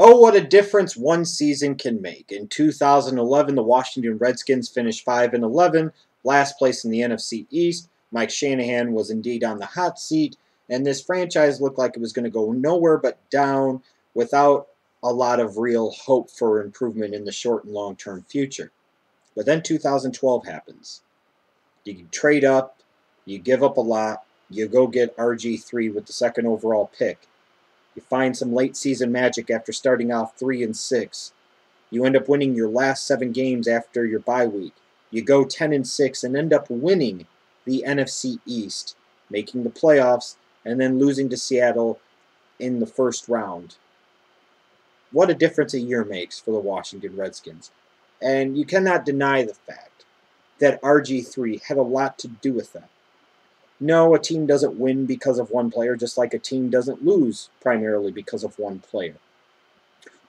Oh, what a difference one season can make. In 2011, the Washington Redskins finished 5-11, last place in the NFC East. Mike Shanahan was indeed on the hot seat, and this franchise looked like it was going to go nowhere but down without a lot of real hope for improvement in the short and long term future. But then 2012 happens. You trade up, you give up a lot, you go get RG3 with the second overall pick. You find some late season magic after starting off 3-6. You end up winning your last 7 games after your bye week. You go 10-6 and end up winning the NFC East, making the playoffs, and then losing to Seattle in the first round. What a difference a year makes for the Washington Redskins. And you cannot deny the fact that RG3 had a lot to do with that. No, a team doesn't win because of one player, just like a team doesn't lose primarily because of one player.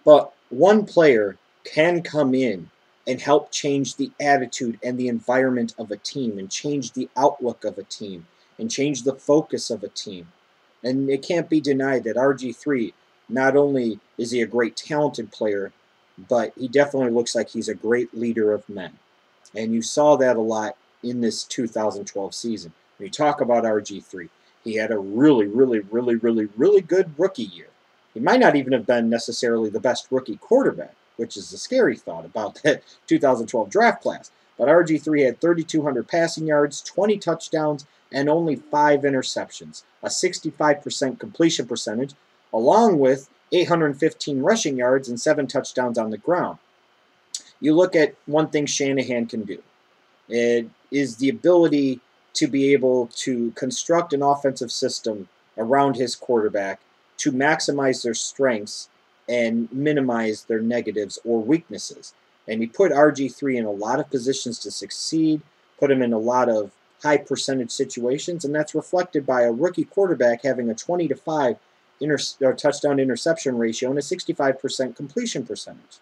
But one player can come in and help change the attitude and the environment of a team, and change the outlook of a team, and change the focus of a team. And it can't be denied that RG3, not only is he a great talented player, but he definitely looks like he's a great leader of men. And you saw that a lot in this 2012 season. When you talk about RG3, he had a really good rookie year. He might not even have been necessarily the best rookie quarterback, which is the scary thought about that 2012 draft class. But RG3 had 3,200 passing yards, 20 touchdowns, and only 5 interceptions, a 65% completion percentage, along with 815 rushing yards and 7 touchdowns on the ground. You look at one thing Shanahan can do. It is the ability to be able to construct an offensive system around his quarterback to maximize their strengths and minimize their negatives or weaknesses. And he put RG3 in a lot of positions to succeed, put him in a lot of high percentage situations, and that's reflected by a rookie quarterback having a 20-5 touchdown interception ratio and a 65% completion percentage.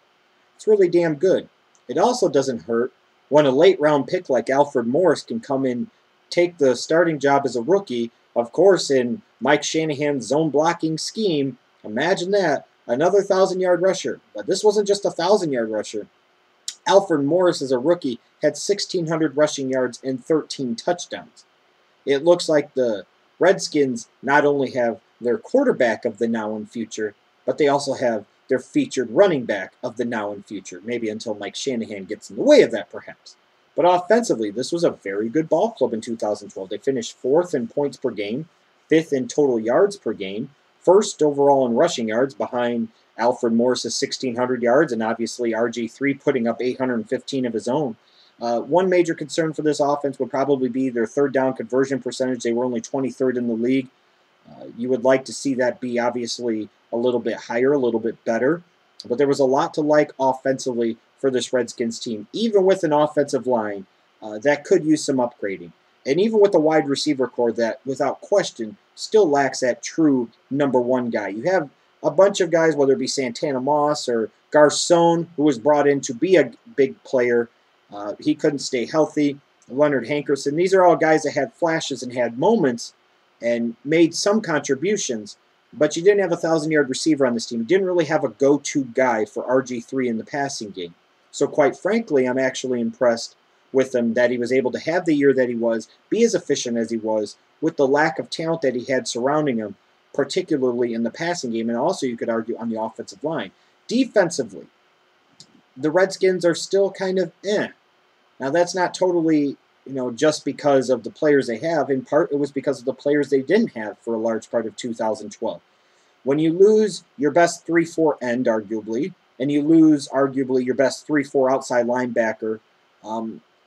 It's really damn good. It also doesn't hurt when a late round pick like Alfred Morris can come in, take the starting job as a rookie, of course, in Mike Shanahan's zone blocking scheme. Imagine that, another 1,000-yard rusher. But this wasn't just a 1,000-yard rusher. Alfred Morris, as a rookie, had 1,600 rushing yards and 13 touchdowns. It looks like the Redskins not only have their quarterback of the now and future, but they also have their featured running back of the now and future. Maybe until Mike Shanahan gets in the way of that, perhaps. But offensively, this was a very good ball club in 2012. They finished 4th in points per game, 5th in total yards per game, 1st overall in rushing yards behind Alfred Morris's 1,600 yards, and obviously RG3 putting up 815 of his own. One major concern for this offense would probably be their third down conversion percentage. They were only 23rd in the league. You would like to see that be obviously a little bit higher, a little bit better. But there was a lot to like offensively for this Redskins team, even with an offensive line that could use some upgrading. And even with a wide receiver core that, without question, still lacks that true number one guy. You have a bunch of guys, whether it be Santana Moss or Garcon, who was brought in to be a big player. He couldn't stay healthy. Leonard Hankerson. These are all guys that had flashes and had moments and made some contributions, but you didn't have a 1,000-yard receiver on this team. You didn't really have a go-to guy for RG3 in the passing game. So quite frankly, I'm actually impressed with him that he was able to have the year that he was, be as efficient as he was, with the lack of talent that he had surrounding him, particularly in the passing game, and also you could argue on the offensive line. Defensively, the Redskins are still kind of eh. Now that's not totally, just because of the players they have. In part, it was because of the players they didn't have for a large part of 2012. When you lose your best 3-4 end, arguably, and you lose, arguably, your best 3-4 outside linebacker,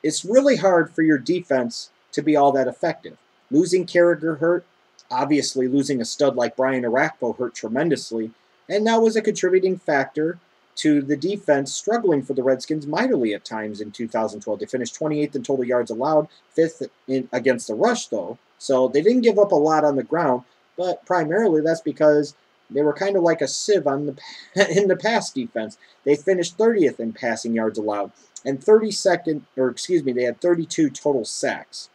it's really hard for your defense to be all that effective. Losing Carragher hurt. Obviously, losing a stud like Brian Orakpo hurt tremendously, and that was a contributing factor to the defense struggling for the Redskins mightily at times in 2012. They finished 28th in total yards allowed, 5th against the rush, though. So they didn't give up a lot on the ground, but primarily that's because they were kind of like a sieve in the pass defense. They finished 30th in passing yards allowed, and they had 32 total sacks.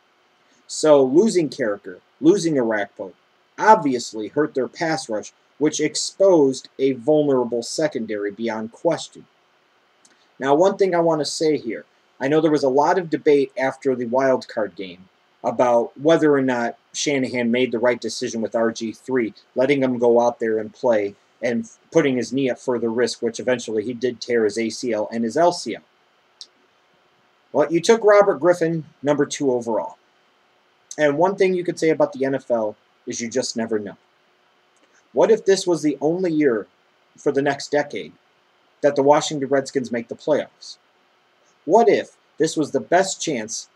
So losing Carragher, losing Orakpo, obviously hurt their pass rush which exposed a vulnerable secondary beyond question. Now, one thing I want to say here, I know there was a lot of debate after the wild card game about whether or not Shanahan made the right decision with RG3, letting him go out there and play and putting his knee at further risk, which eventually he did tear his ACL and his LCL. Well, you took Robert Griffin, number 2 overall. And one thing you could say about the NFL is you just never know. What if this was the only year for the next decade that the Washington Redskins make the playoffs? What if this was the best chance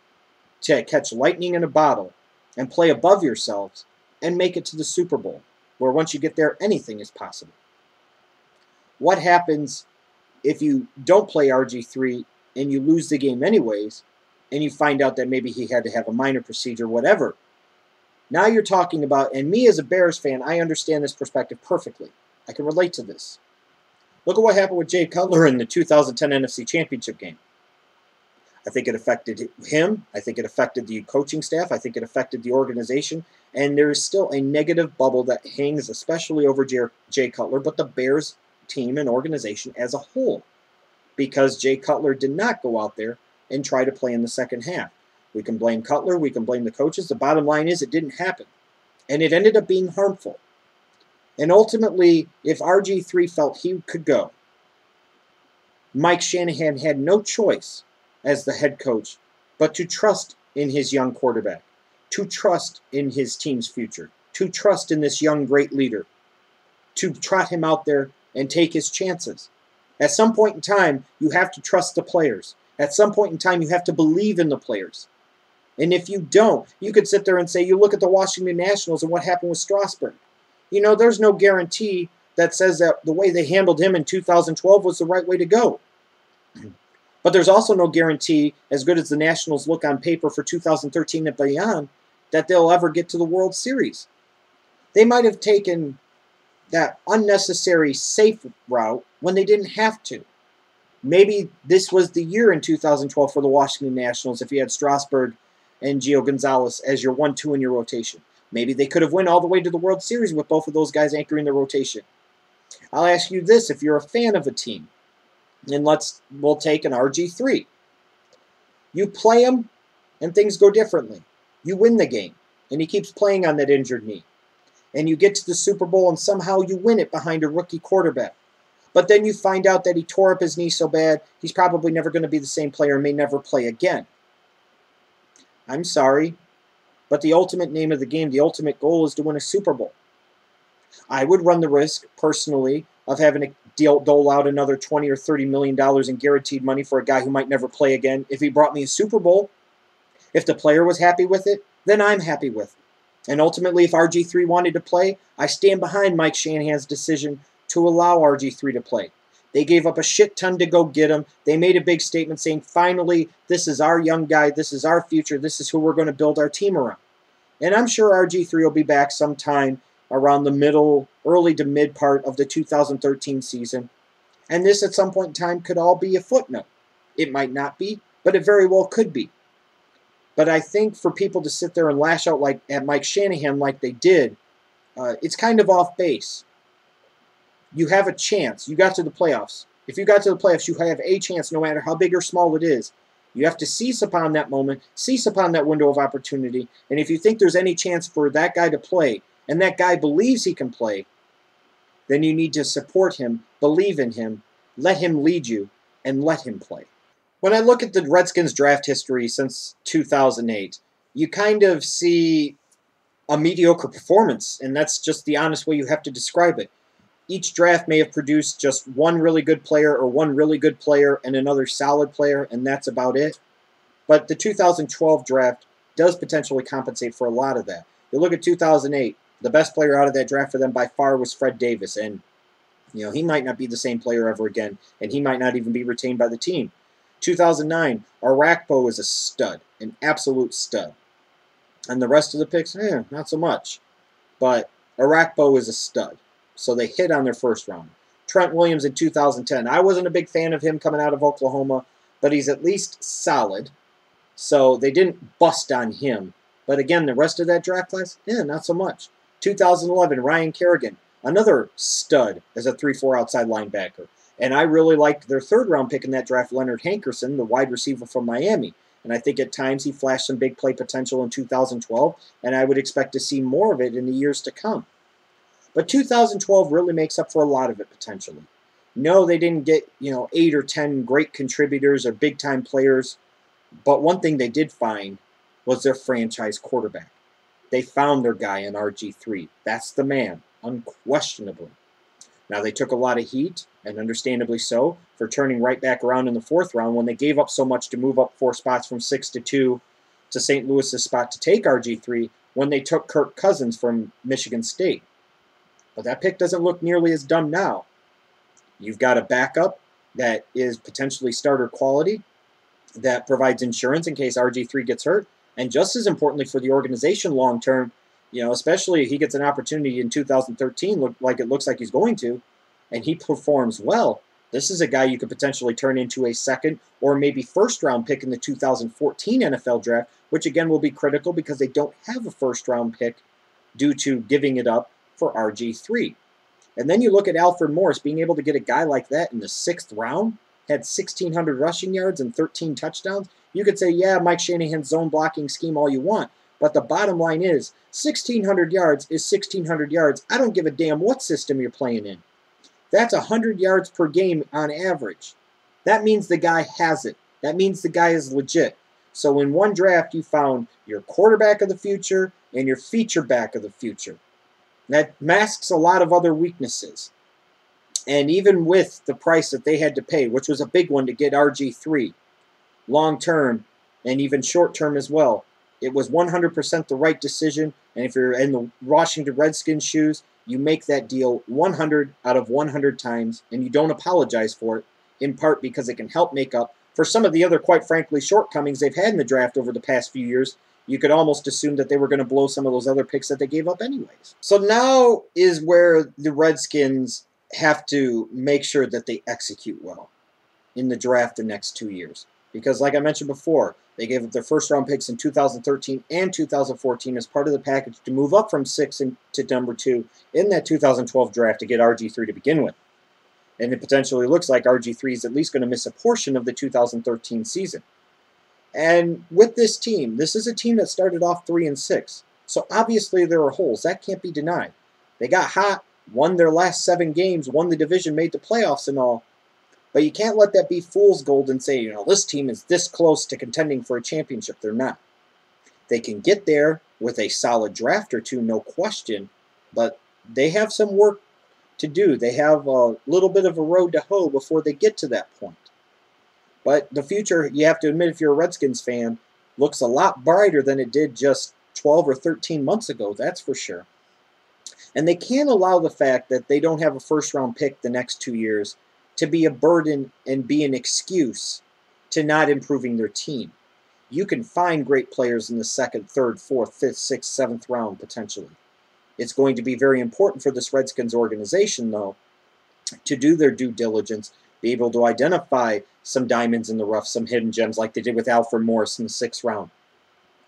to catch lightning in a bottle and play above yourselves and make it to the Super Bowl, where once you get there, anything is possible? What happens if you don't play RG3 and you lose the game anyways, and you find out that maybe he had to have a minor procedure, whatever? Now you're talking about, and me as a Bears fan, I understand this perspective perfectly. I can relate to this. Look at what happened with Jay Cutler in the 2010 NFC Championship game. I think it affected him. I think it affected the coaching staff. I think it affected the organization. And there is still a negative bubble that hangs especially over Jay Cutler, but the Bears team and organization as a whole, because Jay Cutler did not go out there and try to play in the second half. We can blame Cutler. We can blame the coaches. The bottom line is it didn't happen. And it ended up being harmful. And ultimately, if RG3 felt he could go, Mike Shanahan had no choice as the head coach but to trust in his young quarterback, to trust in his team's future, to trust in this young great leader, to trot him out there and take his chances. At some point in time, you have to trust the players. At some point in time, you have to believe in the players. And if you don't, you could sit there and say, you look at the Washington Nationals and what happened with Strasburg. You know, there's no guarantee that says that the way they handled him in 2012 was the right way to go. But there's also no guarantee, as good as the Nationals look on paper for 2013 and beyond, that they'll ever get to the World Series. They might have taken that unnecessary safe route when they didn't have to. Maybe this was the year in 2012 for the Washington Nationals if you had Strasburg and Gio Gonzalez as your 1-2 in your rotation. Maybe they could have went all the way to the World Series with both of those guys anchoring the rotation. I'll ask you this, if you're a fan of a team, and we'll take an RG3. You play him, and things go differently. You win the game, and he keeps playing on that injured knee. And you get to the Super Bowl, and somehow you win it behind a rookie quarterback. But then you find out that he tore up his knee so bad, he's probably never going to be the same player and may never play again. I'm sorry, but the ultimate name of the game, the ultimate goal is to win a Super Bowl. I would run the risk, personally, of having to dole out another $20 or $30 million in guaranteed money for a guy who might never play again if he brought me a Super Bowl. If the player was happy with it, then I'm happy with it. And ultimately, if RG3 wanted to play, I stand behind Mike Shanahan's decision to allow RG3 to play. They gave up a shit ton to go get him. They made a big statement saying, finally, this is our young guy, this is our future, this is who we're going to build our team around. And I'm sure RG3 will be back sometime around the early to mid part of the 2013 season. And this at some point in time could all be a footnote. It might not be, but it very well could be. But I think for people to sit there and lash out at Mike Shanahan like they did, it's kind of off base. You have a chance. You got to the playoffs. If you got to the playoffs, you have a chance no matter how big or small it is. You have to seize upon that moment, seize upon that window of opportunity, and if you think there's any chance for that guy to play, and that guy believes he can play, then you need to support him, believe in him, let him lead you, and let him play. When I look at the Redskins draft history since 2008, you kind of see a mediocre performance, and that's just the honest way you have to describe it. Each draft may have produced just one really good player or one really good player and another solid player, and that's about it. But the 2012 draft does potentially compensate for a lot of that. You look at 2008, the best player out of that draft for them by far was Fred Davis, and he might not be the same player ever again, and he might not even be retained by the team. 2009, Arakpo is a stud, an absolute stud. And the rest of the picks, not so much. But Arakpo is a stud. So they hit on their first round. Trent Williams in 2010. I wasn't a big fan of him coming out of Oklahoma, but he's at least solid. So they didn't bust on him. But again, the rest of that draft class, not so much. 2011, Ryan Kerrigan. another stud as a 3-4 outside linebacker. And I really liked their third-round pick in that draft, Leonard Hankerson, the wide receiver from Miami. And I think at times he flashed some big play potential in 2012, and I would expect to see more of it in the years to come. But 2012 really makes up for a lot of it potentially. No, they didn't get, 8 or 10 great contributors or big-time players, but one thing they did find was their franchise quarterback. They found their guy in RG3. That's the man, unquestionably. Now, they took a lot of heat, and understandably so, for turning right back around in the 4th round when they gave up so much to move up 4 spots from 6 to 2 to St. Louis's spot to take RG3 when they took Kirk Cousins from Michigan State. But that pick doesn't look nearly as dumb now. You've got a backup that is potentially starter quality, that provides insurance in case RG3 gets hurt, and just as importantly for the organization long term, especially if he gets an opportunity in 2013, like it looks like he's going to, and he performs well, this is a guy you could potentially turn into a second or maybe first-round pick in the 2014 NFL draft, which again will be critical because they don't have a first-round pick due to giving it up for RG3. And then you look at Alfred Morris, being able to get a guy like that in the 6th round, had 1,600 rushing yards and 13 touchdowns. You could say, yeah, Mike Shanahan's zone blocking scheme all you want, but the bottom line is 1,600 yards is 1,600 yards. I don't give a damn what system you're playing in. That's 100 yards per game on average. That means the guy has it. That means the guy is legit. So in one draft, you found your quarterback of the future and your feature back of the future. That masks a lot of other weaknesses. And even with the price that they had to pay, which was a big one to get RG3, long term and even short term as well, it was 100% the right decision. And if you're in the Washington Redskins shoes, you make that deal 100 out of 100 times, and you don't apologize for it, in part because it can help make up for some of the other, quite frankly, shortcomings they've had in the draft over the past few years. You could almost assume that they were going to blow some of those other picks that they gave up anyways. So now is where the Redskins have to make sure that they execute well in the draft the next 2 years. Because like I mentioned before, they gave up their first-round picks in 2013 and 2014 as part of the package to move up from 6 to number 2 in that 2012 draft to get RG3 to begin with. And it potentially looks like RG3 is at least going to miss a portion of the 2013 season. And with this team, this is a team that started off 3-6. So obviously there are holes. That can't be denied. They got hot, won their last 7 games, won the division, made the playoffs and all. But you can't let that be fool's gold and say, this team is this close to contending for a championship. They're not. They can get there with a solid draft or two, no question, but they have some work to do. They have a little bit of a road to hoe before they get to that point. But the future, you have to admit, if you're a Redskins fan, looks a lot brighter than it did just 12 or 13 months ago, that's for sure. And they can't allow the fact that they don't have a first-round pick the next 2 years to be a burden and be an excuse to not improving their team. You can find great players in the 2nd, 3rd, 4th, 5th, 6th, 7th round, potentially. It's going to be very important for this Redskins organization, though, to do their due diligence, be able to identify some diamonds in the rough, some hidden gems like they did with Alfred Morris in the 6th round.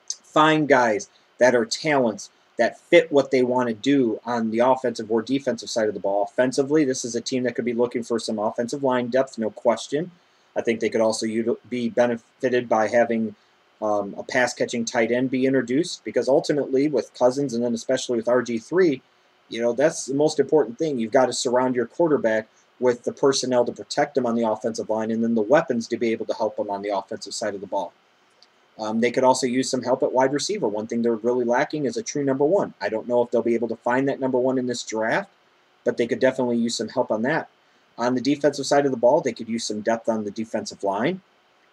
Find guys that are talents that fit what they want to do on the offensive or defensive side of the ball. Offensively, this is a team that could be looking for some offensive line depth, no question. I think they could also be benefited by having a pass-catching tight end be introduced, because ultimately with Cousins and then especially with RG3, that's the most important thing. You've got to surround your quarterback with the personnel to protect him on the offensive line and then the weapons to be able to help him on the offensive side of the ball. They could also use some help at wide receiver. One thing they're really lacking is a true number 1. I don't know if they'll be able to find that number 1 in this draft, but they could definitely use some help on that. On the defensive side of the ball, they could use some depth on the defensive line.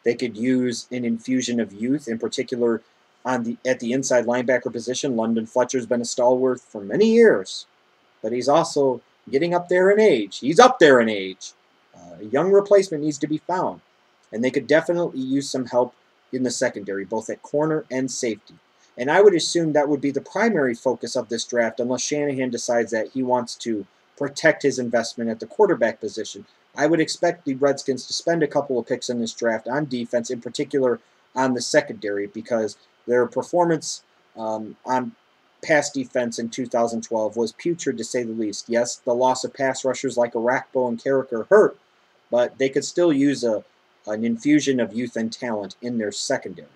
They could use an infusion of youth, in particular at the inside linebacker position. London Fletcher's been a stalwart for many years, but he's also getting up there in age. He's up there in age. A young replacement needs to be found, and they could definitely use some help in the secondary, both at corner and safety. And I would assume that would be the primary focus of this draft, unless Shanahan decides that he wants to protect his investment at the quarterback position. I would expect the Redskins to spend a couple of picks in this draft on defense, in particular on the secondary, because their performance on pass defense in 2012 was putrid to say the least. Yes, the loss of pass rushers like Arakpo and Carricker hurt, but they could still use an infusion of youth and talent in their secondary.